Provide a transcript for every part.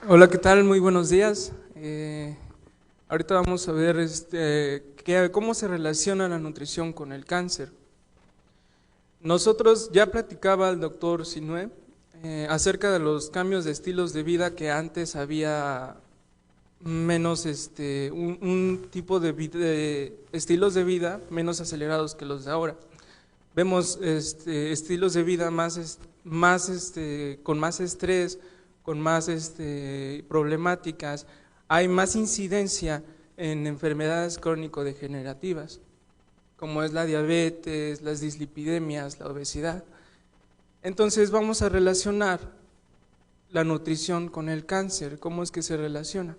Hola, ¿qué tal? Muy buenos días. Ahorita vamos a ver cómo se relaciona la nutrición con el cáncer. Nosotros ya platicaba el doctor Sinué acerca de los cambios de estilos de vida que antes había menos, un tipo de estilos de vida menos acelerados que los de ahora. Vemos estilos de vida con más estrés, con más problemáticas, hay más incidencia en enfermedades crónico-degenerativas, como es la diabetes, las dislipidemias, la obesidad. Entonces vamos a relacionar la nutrición con el cáncer. ¿Cómo es que se relaciona?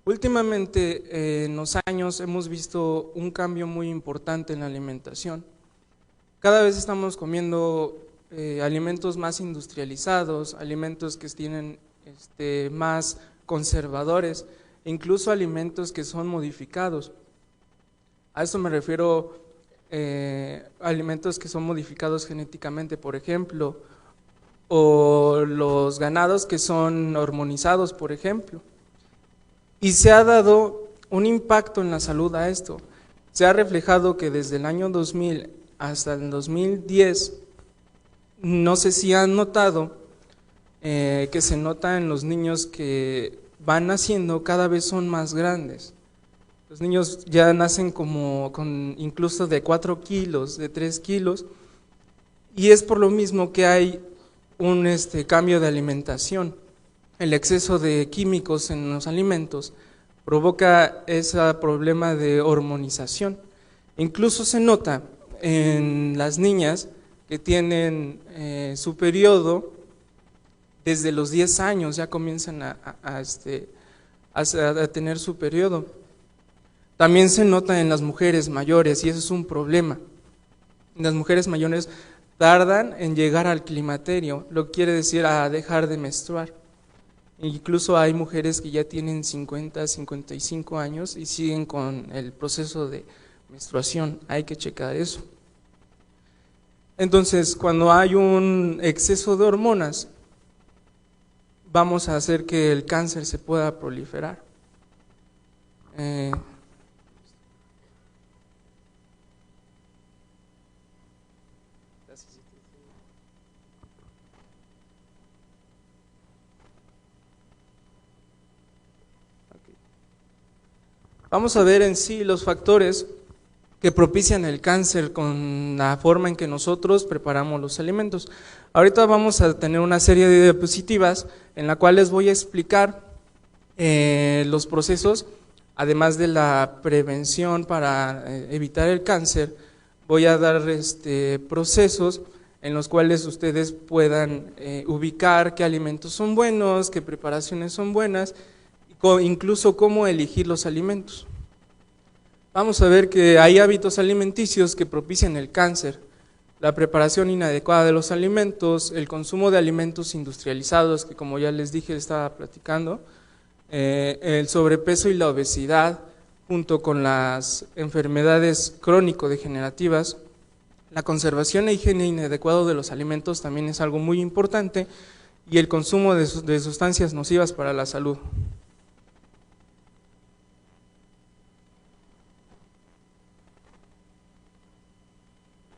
Últimamente, en los años, hemos visto un cambio muy importante en la alimentación. Cada vez estamos comiendo alimentos más industrializados, alimentos que tienen más conservadores, incluso alimentos que son modificados. A eso me refiero alimentos que son modificados genéticamente, por ejemplo, o los ganados que son hormonizados, por ejemplo. Y se ha dado un impacto en la salud a esto. Se ha reflejado que desde el año 2000 hasta el 2010, no sé si han notado que se nota en los niños que van naciendo cada vez son más grandes. Los niños ya nacen con incluso de 4 kilos, de 3 kilos, y es por lo mismo que hay un cambio de alimentación. El exceso de químicos en los alimentos provoca ese problema de hormonización. Incluso se nota en las niñas que tienen su periodo desde los 10 años, ya comienzan a tener su periodo. También se nota en las mujeres mayores y eso es un problema. Las mujeres mayores tardan en llegar al climaterio, lo que quiere decir a dejar de menstruar. Incluso hay mujeres que ya tienen 50, 55 años y siguen con el proceso de menstruación, hay que checar eso. Entonces, cuando hay un exceso de hormonas, vamos a hacer que el cáncer se pueda proliferar. Vamos a ver en sí los factores que propician el cáncer con la forma en que nosotros preparamos los alimentos. Ahorita vamos a tener una serie de diapositivas en la cual les voy a explicar los procesos, además de la prevención para evitar el cáncer. Voy a dar procesos en los cuales ustedes puedan ubicar qué alimentos son buenos, qué preparaciones son buenas, incluso cómo elegir los alimentos. Vamos a ver que hay hábitos alimenticios que propician el cáncer: la preparación inadecuada de los alimentos, el consumo de alimentos industrializados, que como ya les dije estaba platicando, el sobrepeso y la obesidad, junto con las enfermedades crónico-degenerativas. La conservación e higiene inadecuado de los alimentos también es algo muy importante, y el consumo de sustancias nocivas para la salud.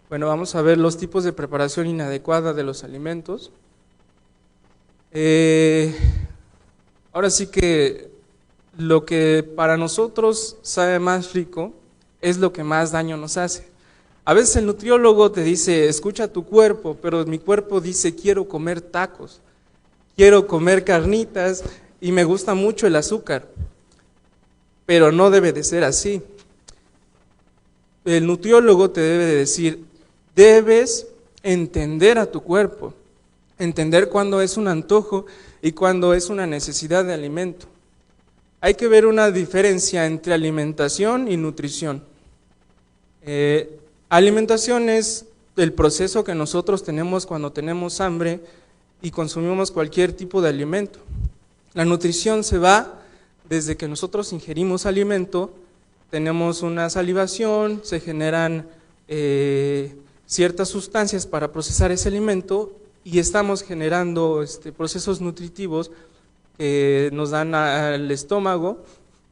Bueno, vamos a ver los tipos de preparación inadecuada de los alimentos. Ahora sí que lo que para nosotros sabe más rico es lo que más daño nos hace. A veces el nutriólogo te dice, escucha tu cuerpo, pero mi cuerpo dice, quiero comer tacos, quiero comer carnitas y me gusta mucho el azúcar, pero no debe de ser así. El nutriólogo te debe de decir, debes entender a tu cuerpo, entender cuándo es un antojo y cuándo es una necesidad de alimento. Hay que ver una diferencia entre alimentación y nutrición. Alimentación es el proceso que nosotros tenemos cuando tenemos hambre y consumimos cualquier tipo de alimento. La nutrición se va desde que nosotros ingerimos alimento, tenemos una salivación, se generan ciertas sustancias para procesar ese alimento y estamos generando procesos nutritivos que nos dan al estómago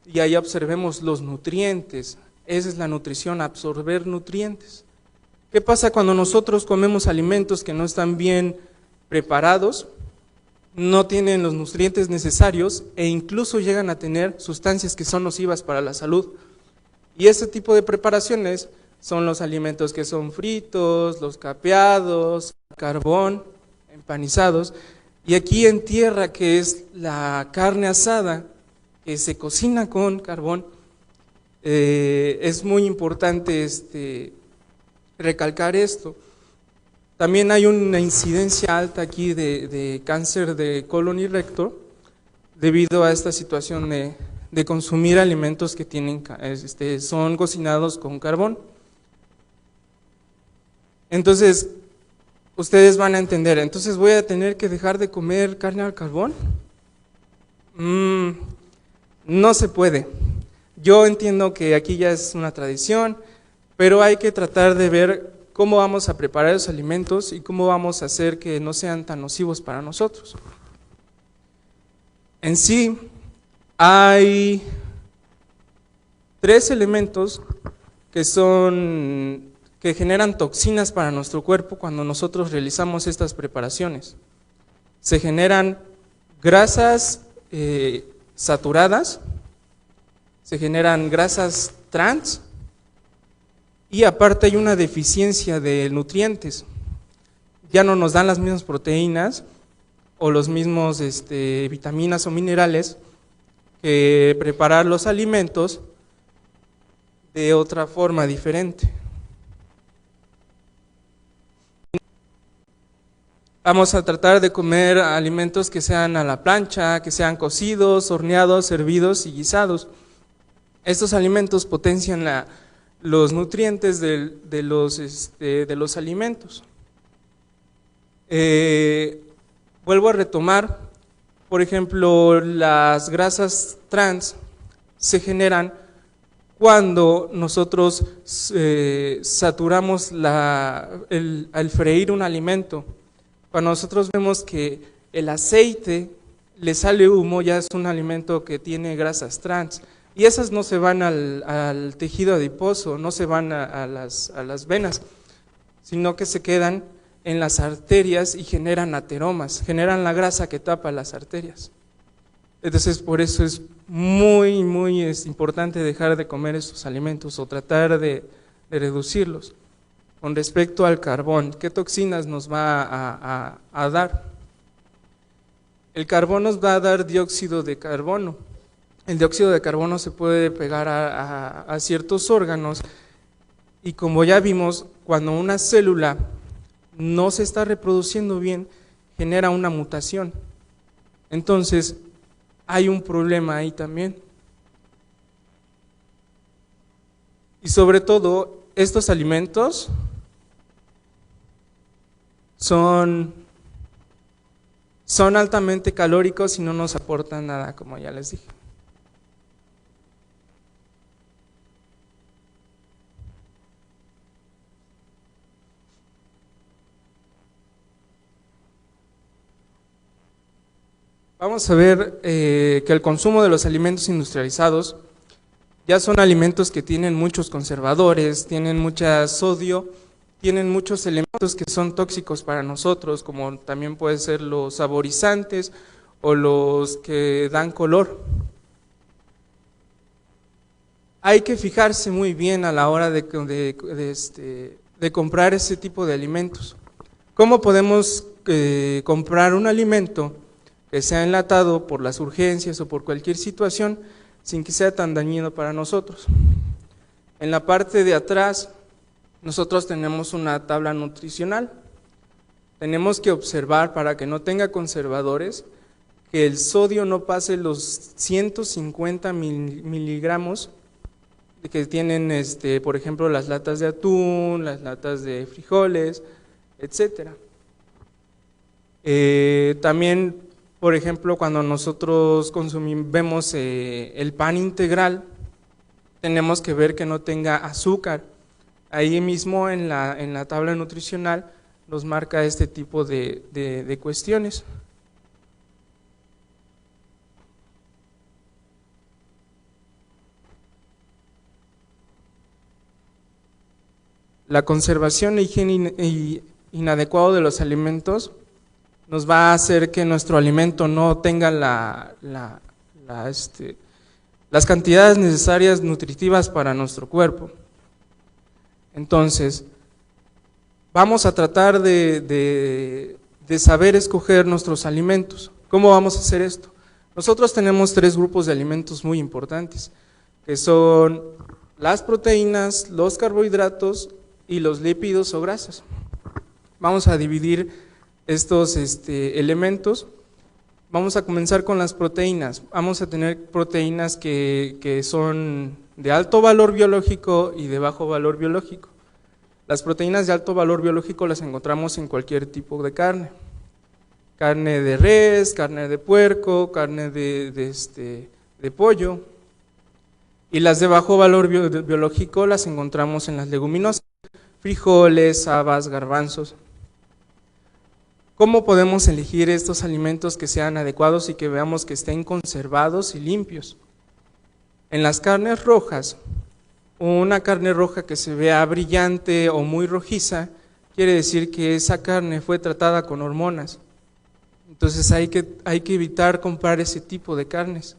y ahí observemos los nutrientes. Esa es la nutrición, absorber nutrientes. ¿Qué pasa cuando nosotros comemos alimentos que no están bien preparados? No tienen los nutrientes necesarios e incluso llegan a tener sustancias que son nocivas para la salud. Y este tipo de preparaciones son los alimentos que son fritos, los capeados, carbón, empanizados. Y aquí en tierra, que es la carne asada, que se cocina con carbón, es muy importante recalcar esto. También hay una incidencia alta aquí de cáncer de colon y recto debido a esta situación de consumir alimentos que son cocinados con carbón. Entonces, ustedes van a entender, entonces voy a tener que dejar de comer carne al carbón. No se puede. Yo entiendo que aquí ya es una tradición, pero hay que tratar de ver cómo vamos a preparar los alimentos y cómo vamos a hacer que no sean tan nocivos para nosotros. En sí, hay 3 elementos que generan toxinas para nuestro cuerpo cuando nosotros realizamos estas preparaciones. Se generan grasas saturadas, se generan grasas trans, y aparte hay una deficiencia de nutrientes. Ya no nos dan las mismas proteínas o los mismos vitaminas o minerales que preparar los alimentos de otra forma diferente. Vamos a tratar de comer alimentos que sean a la plancha, que sean cocidos, horneados, hervidos y guisados. Estos alimentos potencian los nutrientes de los alimentos. Vuelvo a retomar, por ejemplo, las grasas trans se cuando nosotros saturamos al freír un alimento. Cuando nosotros vemos que el aceite le sale humo, ya es un alimento que tiene grasas trans. Y esas no se van al tejido adiposo, no se van a las venas, sino que se quedan en las arterias y generan ateromas, generan la grasa que tapa las arterias. Entonces, por eso es muy importante dejar de comer estos alimentos o tratar de reducirlos. Con respecto al carbón, ¿qué toxinas nos va a dar? El carbón nos va a dar dióxido de carbono. El dióxido de carbono se puede pegar a ciertos órganos y como ya vimos, cuando una célula no se está reproduciendo bien, genera una mutación. Entonces, hay un problema ahí también. Y sobre todo, estos alimentos son altamente calóricos y no nos aportan nada, como ya les dije. Vamos a ver que el consumo de los alimentos industrializados ya son alimentos que tienen muchos conservadores, tienen mucha sodio, tienen muchos elementos que son tóxicos para nosotros, como también pueden ser los saborizantes o los que dan color. Hay que fijarse muy bien a la hora de comprar ese tipo de alimentos. ¿Cómo podemos comprar un alimento que sea enlatado por las urgencias o por cualquier situación sin que sea tan dañino para nosotros? En la parte de atrás nosotros tenemos una tabla nutricional. Tenemos que observar para que no tenga conservadores que el sodio no pase los 150 miligramos que tienen, por ejemplo, las latas de atún, las latas de frijoles, etcétera. También, por ejemplo, cuando nosotros vemos el pan integral, tenemos que ver que no tenga azúcar. Ahí mismo en la tabla nutricional nos marca este tipo de cuestiones. La conservación e higiene inadecuado de los alimentos nos va a hacer que nuestro alimento no tenga las cantidades necesarias nutritivas para nuestro cuerpo. Entonces, vamos a tratar de saber escoger nuestros alimentos. ¿Cómo vamos a hacer esto? Nosotros tenemos 3 grupos de alimentos muy importantes, que son las proteínas, los carbohidratos y los lípidos o grasas. Vamos a dividir estos elementos. Vamos a comenzar con las proteínas. Vamos a tener proteínas que son de alto valor biológico y de bajo valor biológico. Las proteínas de alto valor biológico las encontramos en cualquier tipo de carne. Carne de res, carne de puerco, carne de pollo. Y las de bajo valor biológico las encontramos en las leguminosas, frijoles, habas, garbanzos. ¿Cómo podemos elegir estos alimentos que sean adecuados y que veamos que estén conservados y limpios? En las carnes rojas, una carne roja que se vea brillante o muy rojiza, quiere decir que esa carne fue tratada con hormonas. Entonces hay que evitar comprar ese tipo de carnes.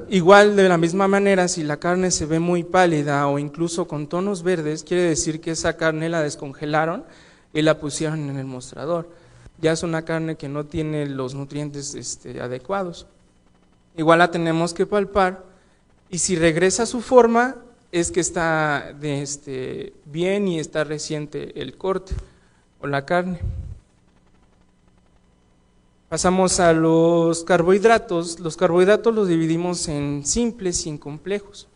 Igual de la misma manera, si la carne se ve muy pálida o incluso con tonos verdes, quiere decir que esa carne la descongelaron y la pusieron en el mostrador. Ya es una carne que no tiene los nutrientes adecuados. Igual la tenemos que palpar y si regresa a su forma es que está bien y está reciente el corte o la carne. Pasamos a los carbohidratos. Los carbohidratos los dividimos en simples y en complejos.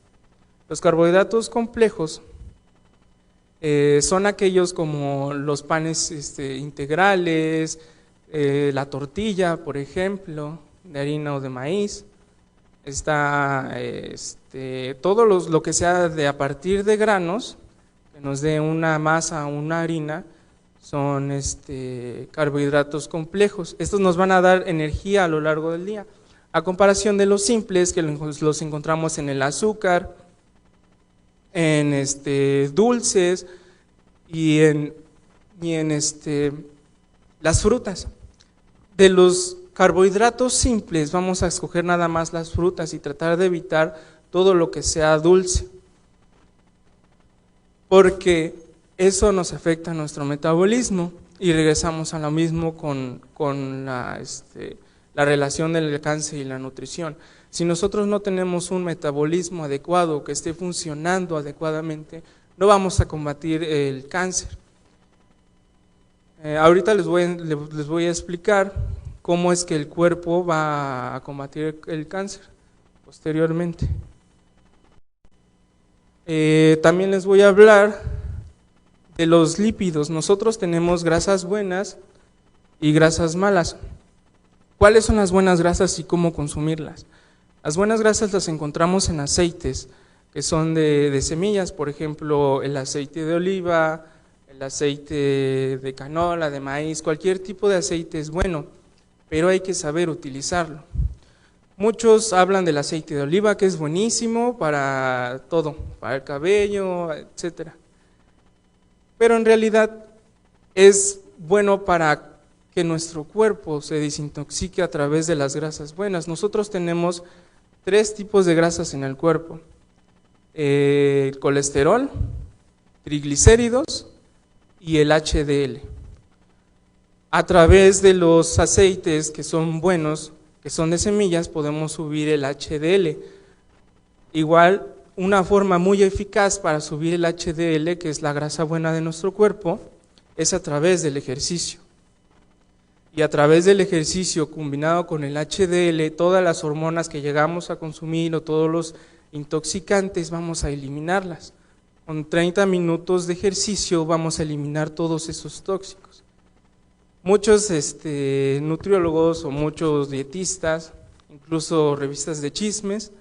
Los carbohidratos complejos son aquellos como los panes integrales, la tortilla, por ejemplo, de harina o de maíz. Está todo lo que sea de a partir de granos, que nos dé una masa o una harina, son carbohidratos complejos. Estos nos van a dar energía a lo largo del día, a comparación de los simples que los encontramos en el azúcar, en dulces y en las frutas. De los carbohidratos simples vamos a escoger nada más las frutas y tratar de evitar todo lo que sea dulce, porque eso nos afecta a nuestro metabolismo y regresamos a lo mismo con la relación del alcance y la nutrición. Si nosotros no tenemos un metabolismo adecuado que esté funcionando adecuadamente, no vamos a combatir el cáncer. Ahorita les voy a explicar cómo es que el cuerpo va a combatir el cáncer posteriormente. También les voy a hablar de los lípidos. Nosotros tenemos grasas buenas y grasas malas. ¿Cuáles son las buenas grasas y cómo consumirlas? Las buenas grasas las encontramos en aceites que son de semillas, por ejemplo, el aceite de oliva, el aceite de canola, de maíz, cualquier tipo de aceite es bueno, pero hay que saber utilizarlo. Muchos hablan del aceite de oliva, que es buenísimo para todo, para el cabello, etcétera. Pero en realidad es bueno para que nuestro cuerpo se desintoxique a través de las grasas buenas. Nosotros tenemos 3 tipos de grasas en el cuerpo: el colesterol, triglicéridos y el HDL. A través de los aceites que son buenos, que son de semillas, podemos subir el HDL. Igual, una forma muy eficaz para subir el HDL, que es la grasa buena de nuestro cuerpo, es a través del ejercicio. Y a través del ejercicio combinado con el HDL, todas las hormonas que llegamos a consumir o todos los intoxicantes vamos a eliminarlas. Con 30 minutos de ejercicio vamos a eliminar todos esos tóxicos. Muchos nutriólogos o muchos dietistas, incluso revistas de chismes,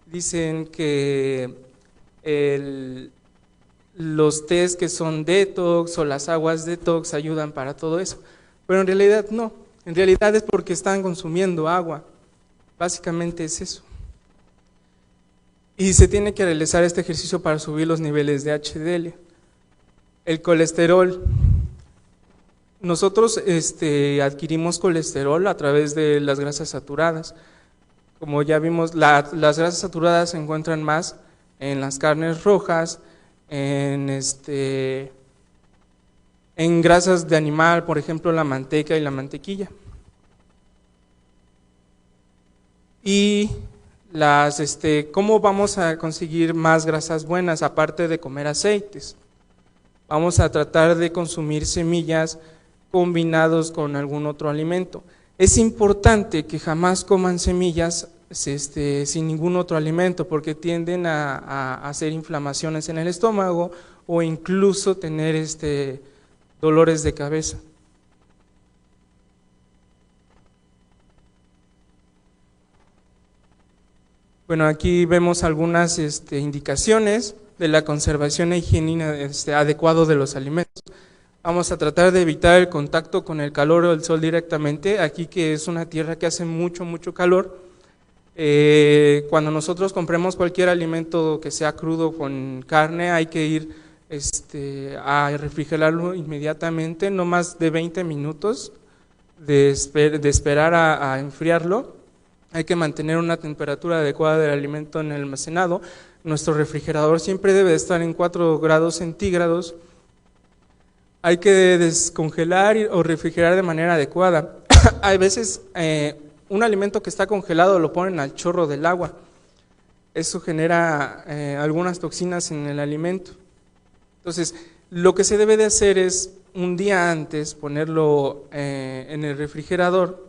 dicen que los tés que son detox o las aguas detox ayudan para todo eso, pero en realidad no, en realidad es porque están consumiendo agua, básicamente es eso. Y se tiene que realizar este ejercicio para subir los niveles de HDL. El colesterol. Nosotros adquirimos colesterol a través de las grasas saturadas. Como ya vimos, las grasas saturadas se encuentran más en las carnes rojas, en grasas de animal, por ejemplo, la manteca y la mantequilla. Y ¿cómo vamos a conseguir más grasas buenas aparte de comer aceites? Vamos a tratar de consumir semillas combinados con algún otro alimento. Es importante que jamás coman semillas sin ningún otro alimento porque tienden a hacer inflamaciones en el estómago o incluso tener dolores de cabeza. Bueno, aquí vemos algunas indicaciones de la conservación e higiene adecuado de los alimentos. Vamos a tratar de evitar el contacto con el calor o el sol directamente. Aquí que es una tierra que hace mucho calor, cuando nosotros compremos cualquier alimento que sea crudo con carne, hay que ir a refrigerarlo inmediatamente, no más de 20 minutos de esperar a enfriarlo. Hay que mantener una temperatura adecuada del alimento en el almacenado. Nuestro refrigerador siempre debe estar en 4 grados centígrados. Hay que descongelar o refrigerar de manera adecuada. Hay veces un alimento que está congelado lo ponen al chorro del agua. Eso genera algunas toxinas en el alimento. Entonces, lo que se debe de hacer es un día antes ponerlo en el refrigerador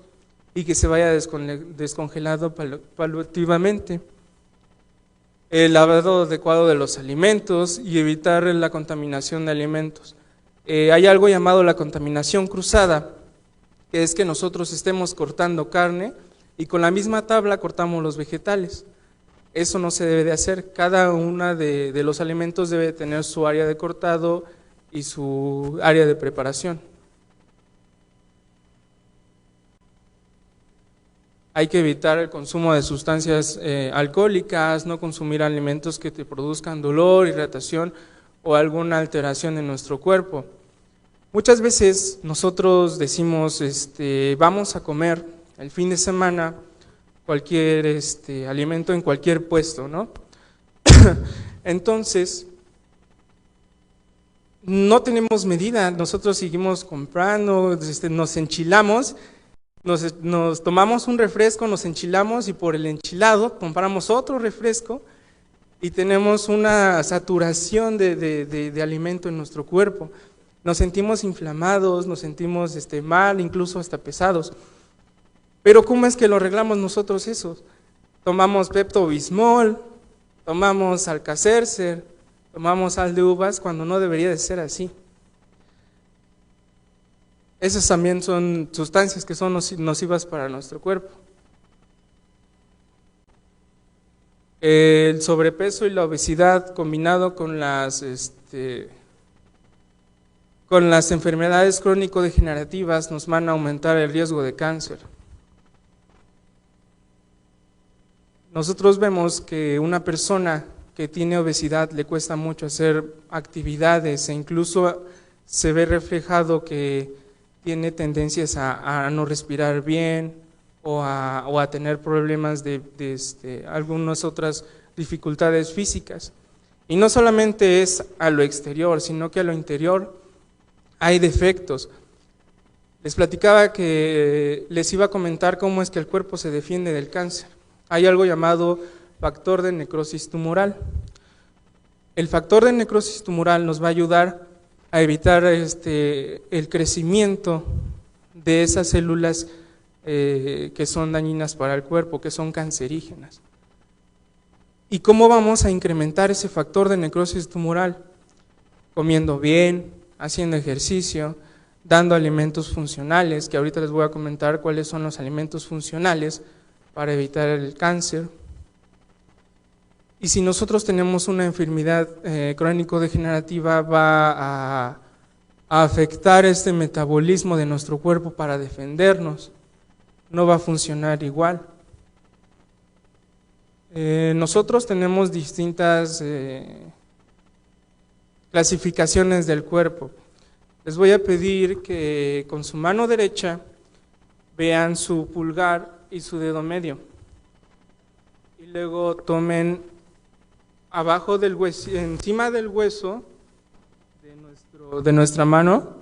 y que se vaya descongelado paulativamente. El lavado adecuado de los alimentos y evitar la contaminación de alimentos. Hay algo llamado la contaminación cruzada, que es que nosotros estemos cortando carne y con la misma tabla cortamos los vegetales. Eso no se debe de hacer. Cada uno de los alimentos debe tener su área de cortado y su área de preparación. Hay que evitar el consumo de sustancias alcohólicas, no consumir alimentos que te produzcan dolor, irritación o alguna alteración en nuestro cuerpo. Muchas veces nosotros decimos, vamos a comer el fin de semana cualquier alimento en cualquier puesto, ¿no? Entonces, no tenemos medida, nosotros seguimos comprando, nos enchilamos. Nos tomamos un refresco, nos enchilamos y por el enchilado compramos otro refresco y tenemos una saturación de alimento en nuestro cuerpo. Nos sentimos inflamados, nos sentimos mal, incluso hasta pesados. Pero ¿cómo es que lo arreglamos nosotros eso? Tomamos Pepto-Bismol, tomamos Alka-Seltzer, tomamos sal de uvas cuando no debería de ser así. Esas también son sustancias que son nocivas para nuestro cuerpo. El sobrepeso y la obesidad combinado con las enfermedades crónico-degenerativas nos van a aumentar el riesgo de cáncer. Nosotros vemos que una persona que tiene obesidad le cuesta mucho hacer actividades e incluso se ve reflejado que tiene tendencias a no respirar bien o a tener problemas de algunas otras dificultades físicas. Y no solamente es a lo exterior, sino que a lo interior hay defectos. Les platicaba que les iba a comentar cómo es que el cuerpo se defiende del cáncer. Hay algo llamado factor de necrosis tumoral. El factor de necrosis tumoral nos va a ayudar a evitar el crecimiento de esas células que son dañinas para el cuerpo, que son cancerígenas. ¿Y cómo vamos a incrementar ese factor de necrosis tumoral? Comiendo bien, haciendo ejercicio, dando alimentos funcionales, que ahorita les voy a comentar cuáles son los alimentos funcionales para evitar el cáncer. Y si nosotros tenemos una enfermedad crónico-degenerativa, va a afectar este metabolismo de nuestro cuerpo para defendernos. No va a funcionar igual. Nosotros tenemos distintas clasificaciones del cuerpo. Les voy a pedir que con su mano derecha vean su pulgar y su dedo medio. Y luego tomen abajo del hueso, encima del hueso de nuestra mano,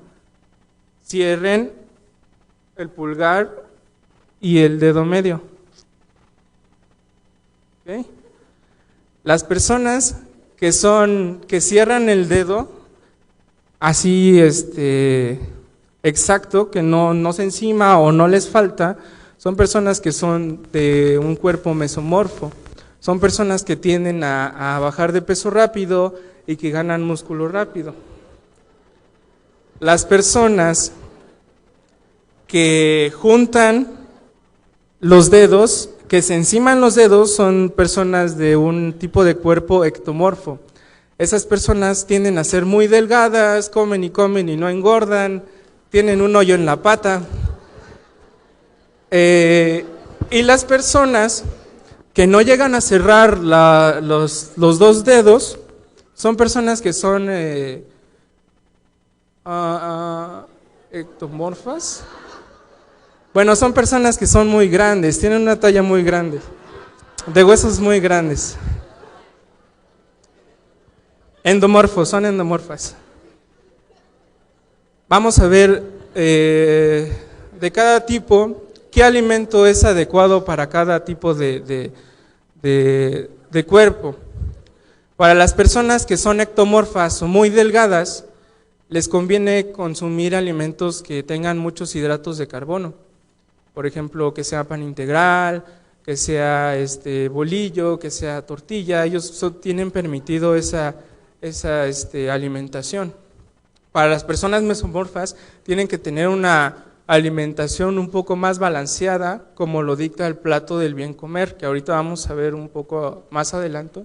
cierren el pulgar y el dedo medio. ¿Okay? Las personas que cierran el dedo así exacto, que no se encima o no les falta, son personas que son de un cuerpo mesomorfo. Son personas que tienden a bajar de peso rápido y que ganan músculo rápido. Las personas que juntan los dedos, que se enciman los dedos, son personas de un tipo de cuerpo ectomorfo. Esas personas tienden a ser muy delgadas, comen y no engordan, tienen un hoyo en la pata. Y las personas que no llegan a cerrar los dos dedos, son personas que son ectomorfas. Bueno, son personas que son muy grandes, tienen una talla muy grande, de huesos muy grandes. Endomorfos, son endomorfas. Vamos a ver de cada tipo qué alimento es adecuado para cada tipo de cuerpo. Para las personas que son ectomorfas o muy delgadas, les conviene consumir alimentos que tengan muchos hidratos de carbono. Por ejemplo, que sea pan integral, que sea bolillo, que sea tortilla. Ellos tienen permitido esa alimentación. Para las personas mesomorfas tienen que tener una alimentación un poco más balanceada, como lo dicta el plato del bien comer, que ahorita vamos a ver un poco más adelante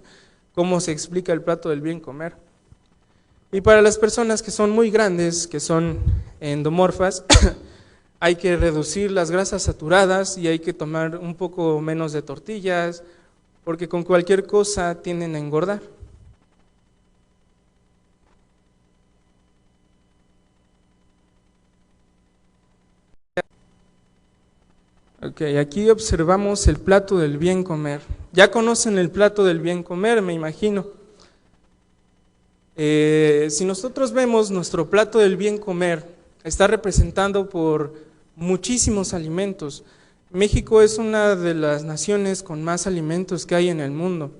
cómo se explica el plato del bien comer. Y para las personas que son muy grandes, que son endomorfas, hay que reducir las grasas saturadas y hay que tomar un poco menos de tortillas, porque con cualquier cosa tienden a engordar. Ok, aquí observamos el plato del bien comer. Ya conocen el plato del bien comer, me imagino. Si nosotros vemos nuestro plato del bien comer, está representado por muchísimos alimentos. México es una de las naciones con más alimentos que hay en el mundo.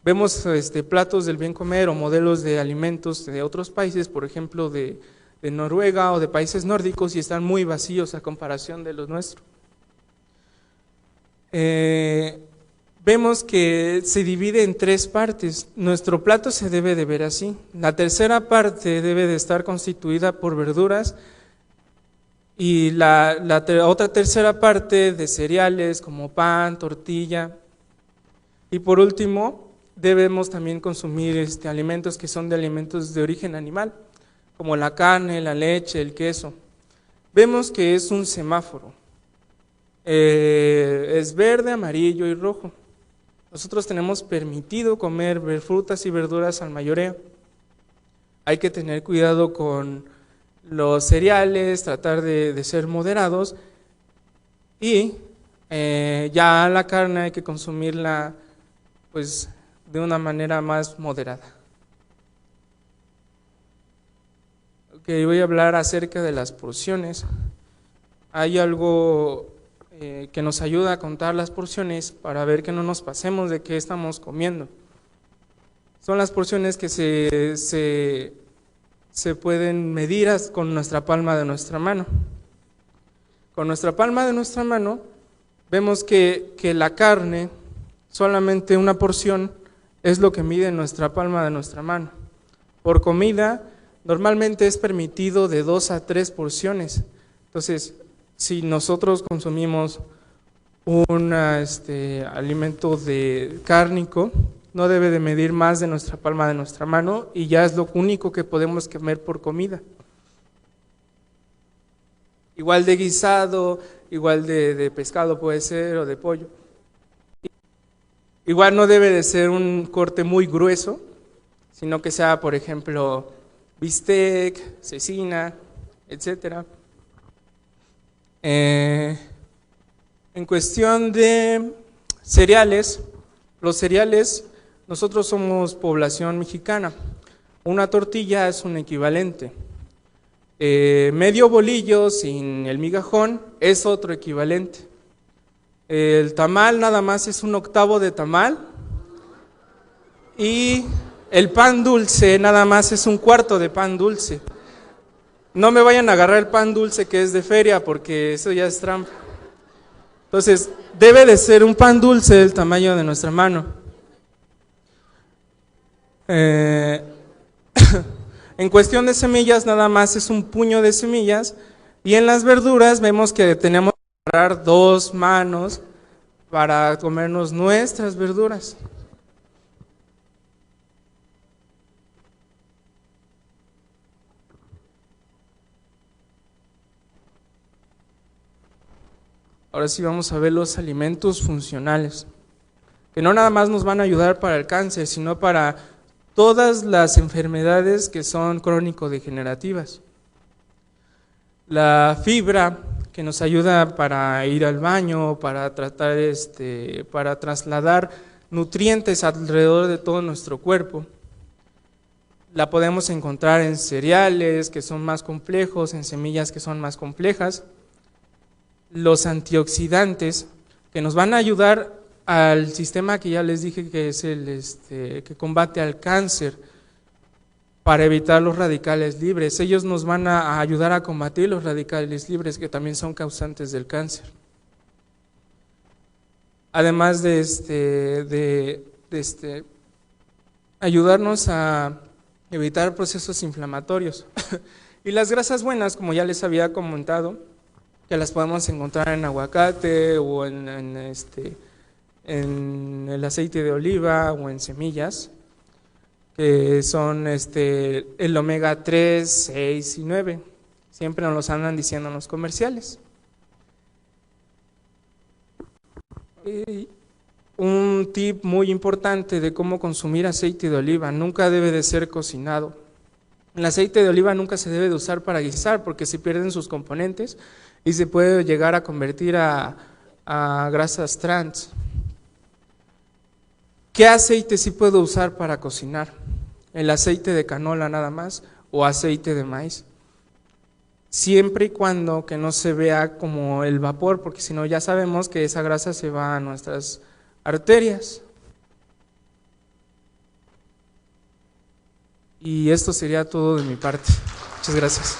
Vemos platos del bien comer o modelos de alimentos de otros países, por ejemplo de Noruega o de países nórdicos, y están muy vacíos a comparación de los nuestros. Vemos que se divide en tres partes. Nuestro plato se debe de ver así. La tercera parte debe de estar constituida por verduras y la otra tercera parte de cereales como pan, tortilla. Y por último, debemos también consumir alimentos que son de alimentos de origen animal, como la carne, la leche, el queso. Vemos que es un semáforo. Es verde, amarillo y rojo. Nosotros tenemos permitido comer frutas y verduras al mayoreo. Hay que tener cuidado con los cereales, tratar de ser moderados, y ya la carne hay que consumirla pues de una manera más moderada. Ok, voy a hablar acerca de las porciones. Hay algo que nos ayuda a contar las porciones para ver que no nos pasemos de qué estamos comiendo. Son las porciones que se pueden medir con nuestra palma de nuestra mano. Con nuestra palma de nuestra mano vemos que la carne, solamente una porción, es lo que mide nuestra palma de nuestra mano. Por comida, normalmente es permitido de 2 a 3 porciones. Entonces, si nosotros consumimos un alimento cárnico, no debe de medir más de nuestra palma de nuestra mano y ya es lo único que podemos comer por comida. Igual de guisado, igual de pescado puede ser o de pollo. Igual no debe de ser un corte muy grueso, sino que sea, por ejemplo, bistec, cecina, etcétera. En cuestión de cereales, los cereales, nosotros somos población mexicana. Una tortilla es un equivalente. Medio bolillo sin el migajón es otro equivalente. El tamal nada más es un octavo de tamal y el pan dulce nada más es un cuarto de pan dulce. No me vayan a agarrar el pan dulce que es de feria porque eso ya es trampa. Entonces, debe de ser un pan dulce del tamaño de nuestra mano. En cuestión de semillas nada más es un puño de semillas y en las verduras vemos que tenemos que agarrar 2 manos para comernos nuestras verduras. Ahora sí vamos a ver los alimentos funcionales, que no nada más nos van a ayudar para el cáncer, sino para todas las enfermedades que son crónico-degenerativas. La fibra, que nos ayuda para ir al baño, para tratar para trasladar nutrientes alrededor de todo nuestro cuerpo. La podemos encontrar en cereales que son más complejos, en semillas que son más complejas. Los antioxidantes que nos van a ayudar al sistema que ya les dije que es el que combate al cáncer para evitar los radicales libres. Ellos nos van a ayudar a combatir los radicales libres que también son causantes del cáncer. Además de ayudarnos a evitar procesos inflamatorios. Y las grasas buenas, como ya les había comentado, que las podemos encontrar en aguacate o en el aceite de oliva o en semillas, que son el omega 3, 6 y 9. Siempre nos los andan diciendo en los comerciales. Y un tip muy importante de cómo consumir aceite de oliva: nunca debe de ser cocinado. El aceite de oliva nunca se debe de usar para guisar porque se pierden sus componentes y se puede llegar a convertir a grasas trans. ¿Qué aceite sí puedo usar para cocinar? El aceite de canola nada más o aceite de maíz. Siempre y cuando que no se vea como el vapor, porque si no ya sabemos que esa grasa se va a nuestras arterias. Y esto sería todo de mi parte. Muchas gracias.